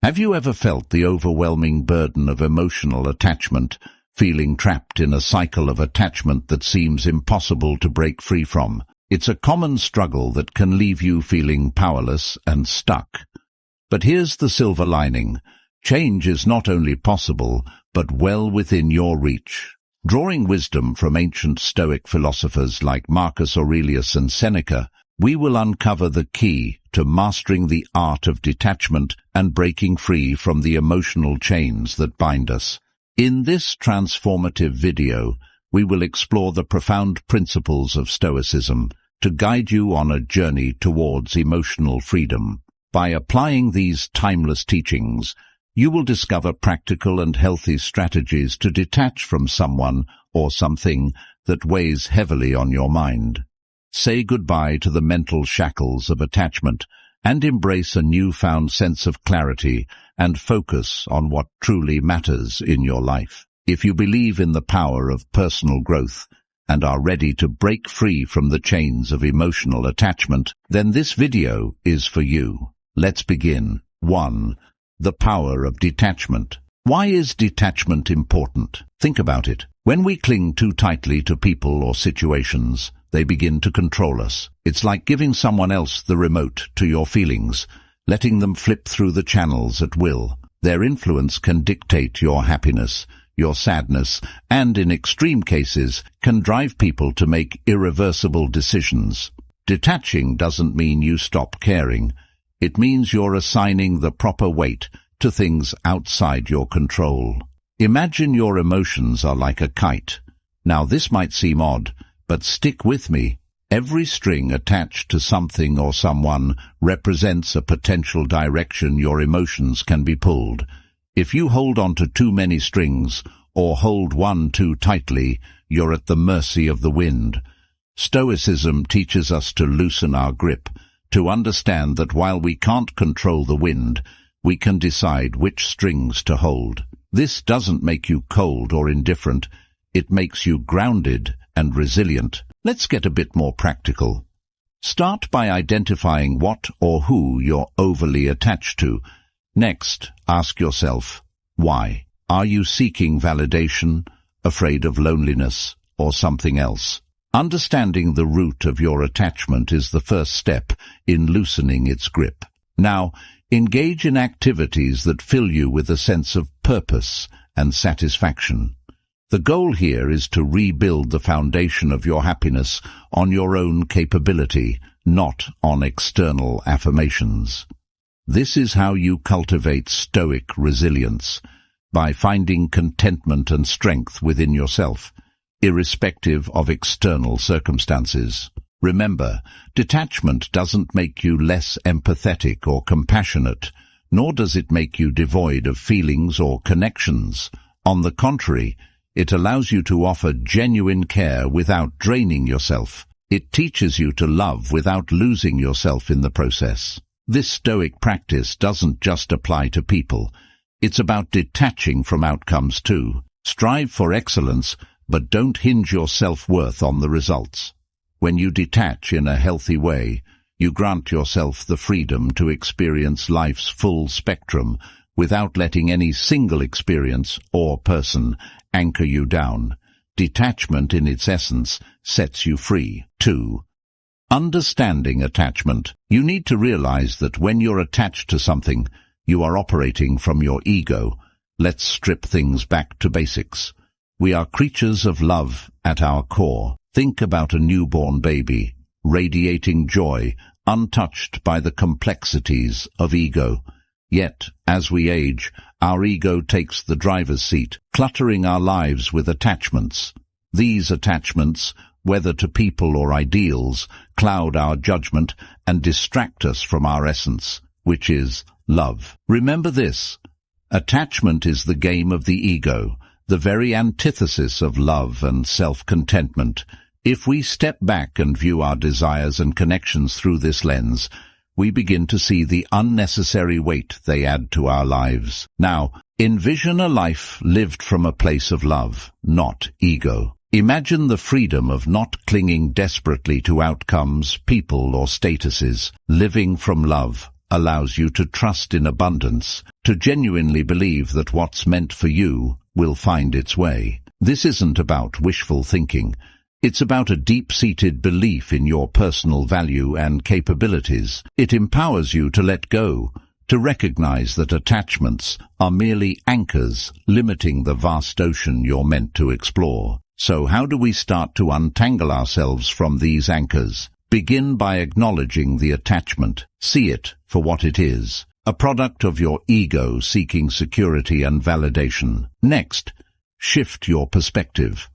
Have you ever felt the overwhelming burden of emotional attachment, feeling trapped in a cycle of attachment that seems impossible to break free from? It's a common struggle that can leave you feeling powerless and stuck. But here's the silver lining. Change is not only possible, but well within your reach. Drawing wisdom from ancient Stoic philosophers like Marcus Aurelius and Seneca, we will uncover the key to mastering the art of detachment and breaking free from the emotional chains that bind us. In this transformative video, we will explore the profound principles of Stoicism to guide you on a journey towards emotional freedom. By applying these timeless teachings, you will discover practical and healthy strategies to detach from someone or something that weighs heavily on your mind. Say goodbye to the mental shackles of attachment and embrace a newfound sense of clarity and focus on what truly matters in your life. If you believe in the power of personal growth and are ready to break free from the chains of emotional attachment, then this video is for you. Let's begin. 1. The power of detachment. Why is detachment important? Think about it. When we cling too tightly to people or situations, they begin to control us. It's like giving someone else the remote to your feelings, letting them flip through the channels at will. Their influence can dictate your happiness, your sadness, and in extreme cases, can drive people to make irreversible decisions. Detaching doesn't mean you stop caring. It means you're assigning the proper weight to things outside your control. Imagine your emotions are like a kite. Now this might seem odd, but stick with me. Every string attached to something or someone represents a potential direction your emotions can be pulled. If you hold on to too many strings or hold one too tightly, you're at the mercy of the wind. Stoicism teaches us to loosen our grip, to understand that while we can't control the wind, we can decide which strings to hold. This doesn't make you cold or indifferent. It makes you grounded and resilient. Let's get a bit more practical. Start by identifying what or who you're overly attached to. Next, ask yourself, why? Are you seeking validation, afraid of loneliness, or something else? Understanding the root of your attachment is the first step in loosening its grip. Now, engage in activities that fill you with a sense of purpose and satisfaction. The goal here is to rebuild the foundation of your happiness on your own capability, not on external affirmations. This is how you cultivate Stoic resilience, by finding contentment and strength within yourself, irrespective of external circumstances. Remember, detachment doesn't make you less empathetic or compassionate, nor does it make you devoid of feelings or connections. On the contrary, it allows you to offer genuine care without draining yourself. It teaches you to love without losing yourself in the process. This Stoic practice doesn't just apply to people. It's about detaching from outcomes too. Strive for excellence, but don't hinge your self-worth on the results. When you detach in a healthy way, you grant yourself the freedom to experience life's full spectrum without letting any single experience or person anchor you down. Detachment in its essence sets you free. 2. Understanding attachment. You need to realize that when you're attached to something, you are operating from your ego. Let's strip things back to basics. We are creatures of love at our core. Think about a newborn baby, radiating joy, untouched by the complexities of ego. Yet, as we age, our ego takes the driver's seat, cluttering our lives with attachments. These attachments, whether to people or ideals, cloud our judgment and distract us from our essence, which is love. Remember this: attachment is the game of the ego, the very antithesis of love and self-contentment. If we step back and view our desires and connections through this lens, we begin to see the unnecessary weight they add to our lives. Now, envision a life lived from a place of love, not ego. Imagine the freedom of not clinging desperately to outcomes, people, or statuses, living from love, allows you to trust in abundance, to genuinely believe that what's meant for you will find its way. This isn't about wishful thinking. It's about a deep-seated belief in your personal value and capabilities. It empowers you to let go, to recognize that attachments are merely anchors limiting the vast ocean you're meant to explore. So how do we start to untangle ourselves from these anchors? Begin by acknowledging the attachment. See it for what it is, a product of your ego seeking security and validation. Next, shift your perspective.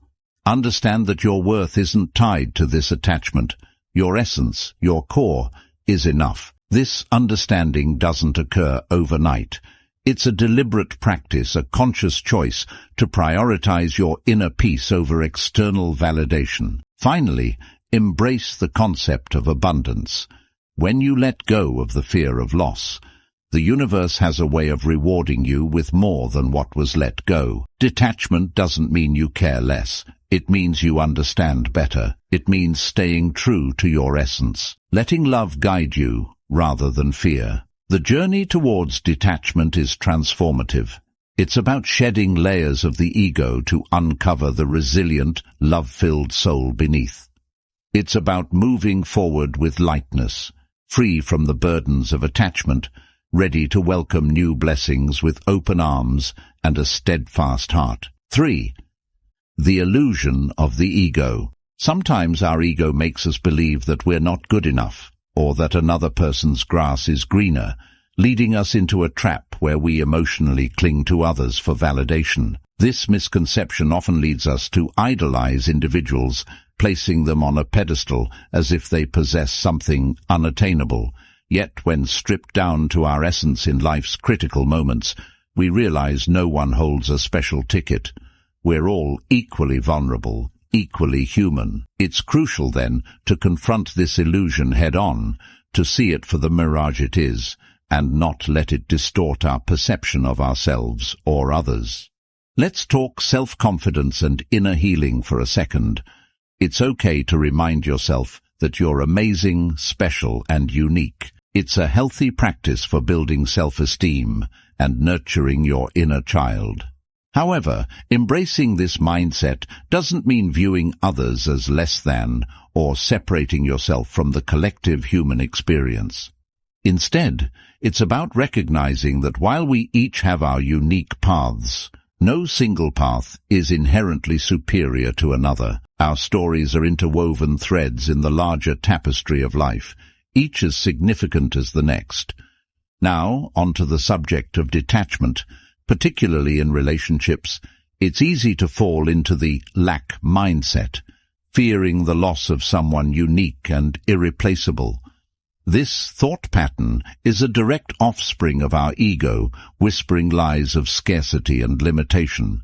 Understand that your worth isn't tied to this attachment. Your essence, your core, is enough. This understanding doesn't occur overnight. It's a deliberate practice, a conscious choice to prioritize your inner peace over external validation. Finally, embrace the concept of abundance. When you let go of the fear of loss, the universe has a way of rewarding you with more than what was let go. Detachment doesn't mean you care less. It means you understand better. It means staying true to your essence, letting love guide you rather than fear. The journey towards detachment is transformative. It's about shedding layers of the ego to uncover the resilient, love-filled soul beneath. It's about moving forward with lightness, free from the burdens of attachment, ready to welcome new blessings with open arms and a steadfast heart. 3. The illusion of the ego. Sometimes our ego makes us believe that we're not good enough, or that another person's grass is greener, leading us into a trap where we emotionally cling to others for validation. This misconception often leads us to idolize individuals, placing them on a pedestal as if they possess something unattainable. Yet when stripped down to our essence in life's critical moments, we realize no one holds a special ticket. We're all equally vulnerable, equally human. It's crucial then to confront this illusion head-on, to see it for the mirage it is, and not let it distort our perception of ourselves or others. Let's talk self-confidence and inner healing for a second. It's okay to remind yourself that you're amazing, special, and unique. It's a healthy practice for building self-esteem and nurturing your inner child. However, embracing this mindset doesn't mean viewing others as less than or separating yourself from the collective human experience. Instead, it's about recognizing that while we each have our unique paths, no single path is inherently superior to another. Our stories are interwoven threads in the larger tapestry of life, each as significant as the next. Now, onto the subject of detachment. Particularly in relationships, it's easy to fall into the lack mindset, fearing the loss of someone unique and irreplaceable. This thought pattern is a direct offspring of our ego, whispering lies of scarcity and limitation.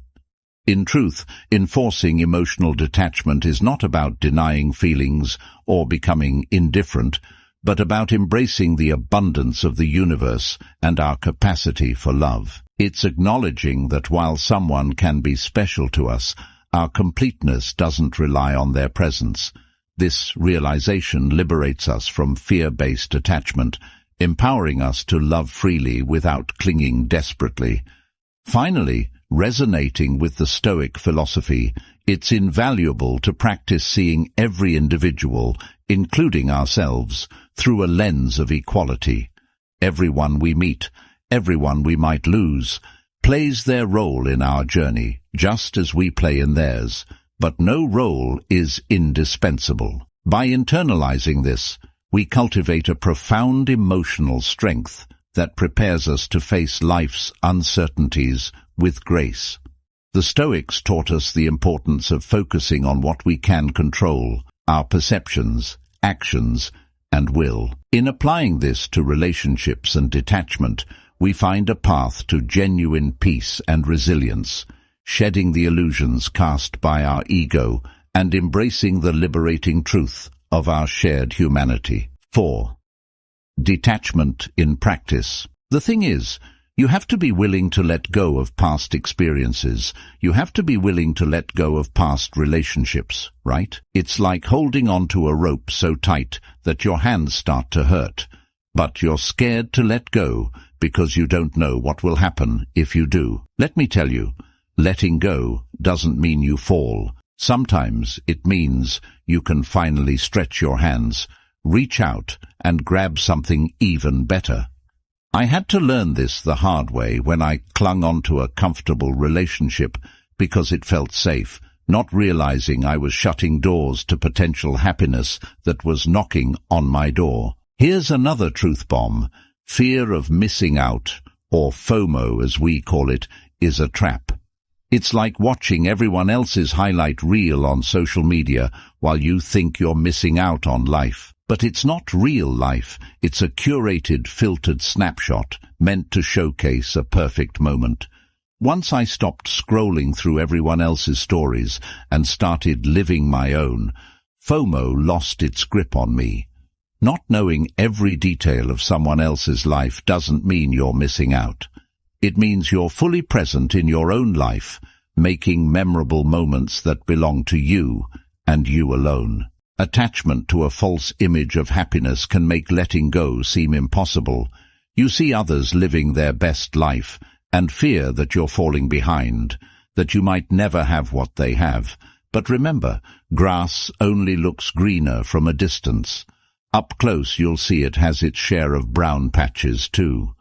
In truth, enforcing emotional detachment is not about denying feelings or becoming indifferent, but about embracing the abundance of the universe and our capacity for love. It's acknowledging that while someone can be special to us, our completeness doesn't rely on their presence. This realization liberates us from fear-based attachment, empowering us to love freely without clinging desperately. Finally, resonating with the Stoic philosophy, it's invaluable to practice seeing every individual, including ourselves, through a lens of equality. Everyone we meet, everyone we might lose, plays their role in our journey, just as we play in theirs, but no role is indispensable. By internalizing this, we cultivate a profound emotional strength that prepares us to face life's uncertainties with grace. The Stoics taught us the importance of focusing on what we can control, our perceptions, actions, and will. In applying this to relationships and detachment, we find a path to genuine peace and resilience, shedding the illusions cast by our ego and embracing the liberating truth of our shared humanity. 4. Detachment in practice. The thing is, you have to be willing to let go of past experiences. You have to be willing to let go of past relationships, right? It's like holding onto a rope so tight that your hands start to hurt. but you're scared to let go because you don't know what will happen if you do. Let me tell you, letting go doesn't mean you fall. Sometimes it means you can finally stretch your hands, reach out, and grab something even better. I had to learn this the hard way when I clung onto a comfortable relationship because it felt safe, not realizing I was shutting doors to potential happiness that was knocking on my door. Here's another truth bomb. Fear of missing out, or FOMO as we call it, is a trap. It's like watching everyone else's highlight reel on social media while you think you're missing out on life. But it's not real life. It's a curated, filtered snapshot meant to showcase a perfect moment. Once I stopped scrolling through everyone else's stories and started living my own, FOMO lost its grip on me. Not knowing every detail of someone else's life doesn't mean you're missing out. It means you're fully present in your own life, making memorable moments that belong to you and you alone. Attachment to a false image of happiness can make letting go seem impossible. You see others living their best life and fear that you're falling behind, that you might never have what they have. But remember, grass only looks greener from a distance. Up close you'll see it has its share of brown patches too.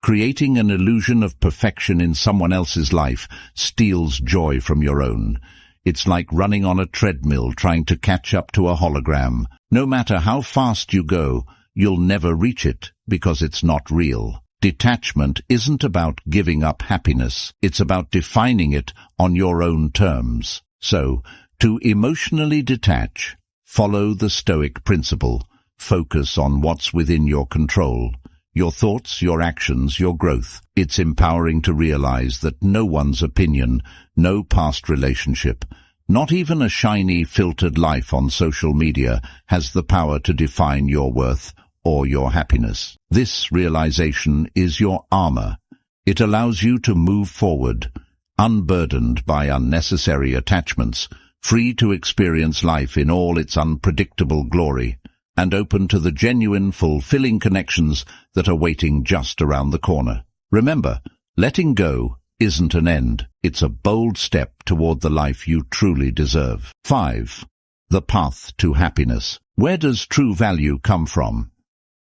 Creating an illusion of perfection in someone else's life steals joy from your own. It's like running on a treadmill trying to catch up to a hologram. No matter how fast you go, you'll never reach it because it's not real. Detachment isn't about giving up happiness. It's about defining it on your own terms. So, to emotionally detach, follow the Stoic principle. Focus on what's within your control. Your thoughts, your actions, your growth. It's empowering to realize that no one's opinion, no past relationship, not even a shiny, filtered life on social media has the power to define your worth or your happiness. This realization is your armor. It allows you to move forward, unburdened by unnecessary attachments, free to experience life in all its unpredictable glory, and open to the genuine, fulfilling connections that are waiting just around the corner. Remember, letting go isn't an end. It's a bold step toward the life you truly deserve. 5. The path to happiness. Where does true value come from?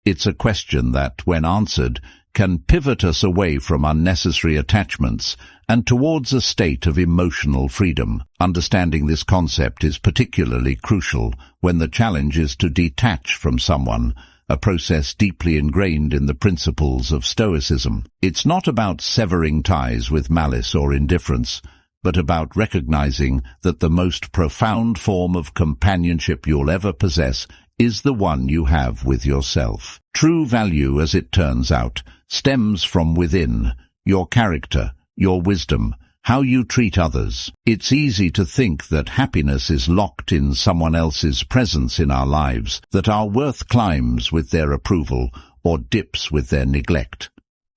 It's a question that, when answered, can pivot us away from unnecessary attachments and towards a state of emotional freedom. Understanding this concept is particularly crucial when the challenge is to detach from someone, a process deeply ingrained in the principles of Stoicism. It's not about severing ties with malice or indifference, but about recognizing that the most profound form of companionship you'll ever possess is the one you have with yourself. True value, as it turns out, stems from within, your character, your wisdom, how you treat others. It's easy to think that happiness is locked in someone else's presence in our lives, that our worth climbs with their approval or dips with their neglect.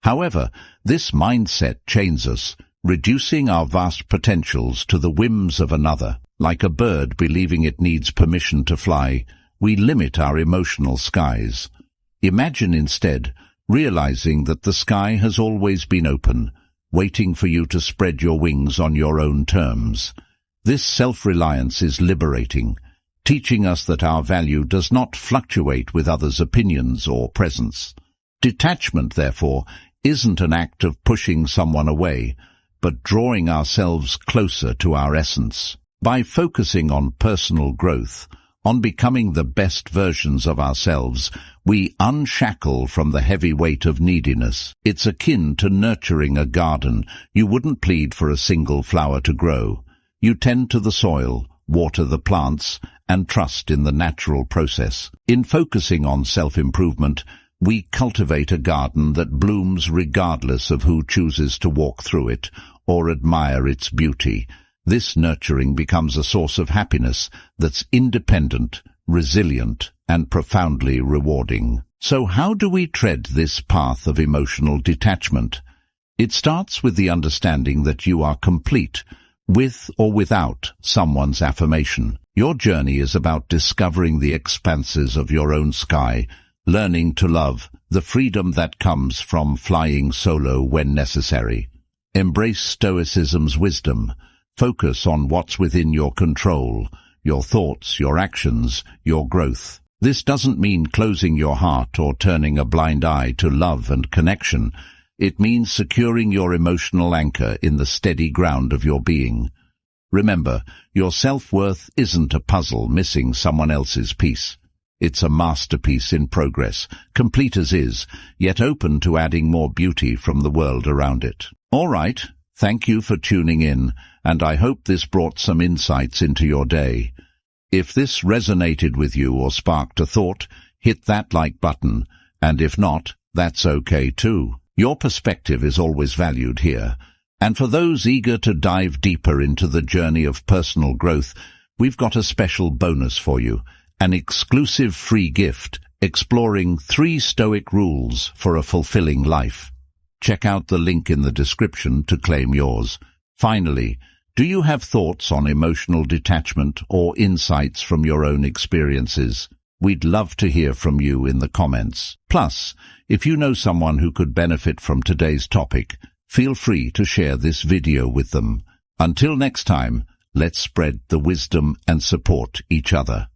However, this mindset chains us, reducing our vast potentials to the whims of another. Like a bird believing it needs permission to fly, we limit our emotional skies. Imagine instead realizing that the sky has always been open, waiting for you to spread your wings on your own terms. This self-reliance is liberating, teaching us that our value does not fluctuate with others' opinions or presence. Detachment, therefore, isn't an act of pushing someone away, but drawing ourselves closer to our essence. By focusing on personal growth, on becoming the best versions of ourselves, we unshackle from the heavy weight of neediness. It's akin to nurturing a garden. You wouldn't plead for a single flower to grow. You tend to the soil, water the plants, and trust in the natural process. In focusing on self-improvement, we cultivate a garden that blooms regardless of who chooses to walk through it or admire its beauty. This nurturing becomes a source of happiness that's independent, resilient, and profoundly rewarding. So how do we tread this path of emotional detachment? It starts with the understanding that you are complete, with or without someone's affirmation. Your journey is about discovering the expanses of your own sky, learning to love the freedom that comes from flying solo when necessary. Embrace Stoicism's wisdom. Focus on what's within your control, your thoughts, your actions, your growth. This doesn't mean closing your heart or turning a blind eye to love and connection. It means securing your emotional anchor in the steady ground of your being. Remember, your self-worth isn't a puzzle missing someone else's piece. It's a masterpiece in progress, complete as is, yet open to adding more beauty from the world around it. All right, thank you for tuning in, and I hope this brought some insights into your day. If this resonated with you or sparked a thought, hit that like button, and if not, that's okay too. Your perspective is always valued here. And for those eager to dive deeper into the journey of personal growth, we've got a special bonus for you, an exclusive free gift exploring 3 Stoic rules for a fulfilling life. Check out the link in the description to claim yours. Finally, do you have thoughts on emotional detachment or insights from your own experiences? We'd love to hear from you in the comments. Plus, if you know someone who could benefit from today's topic, feel free to share this video with them. Until next time, let's spread the wisdom and support each other.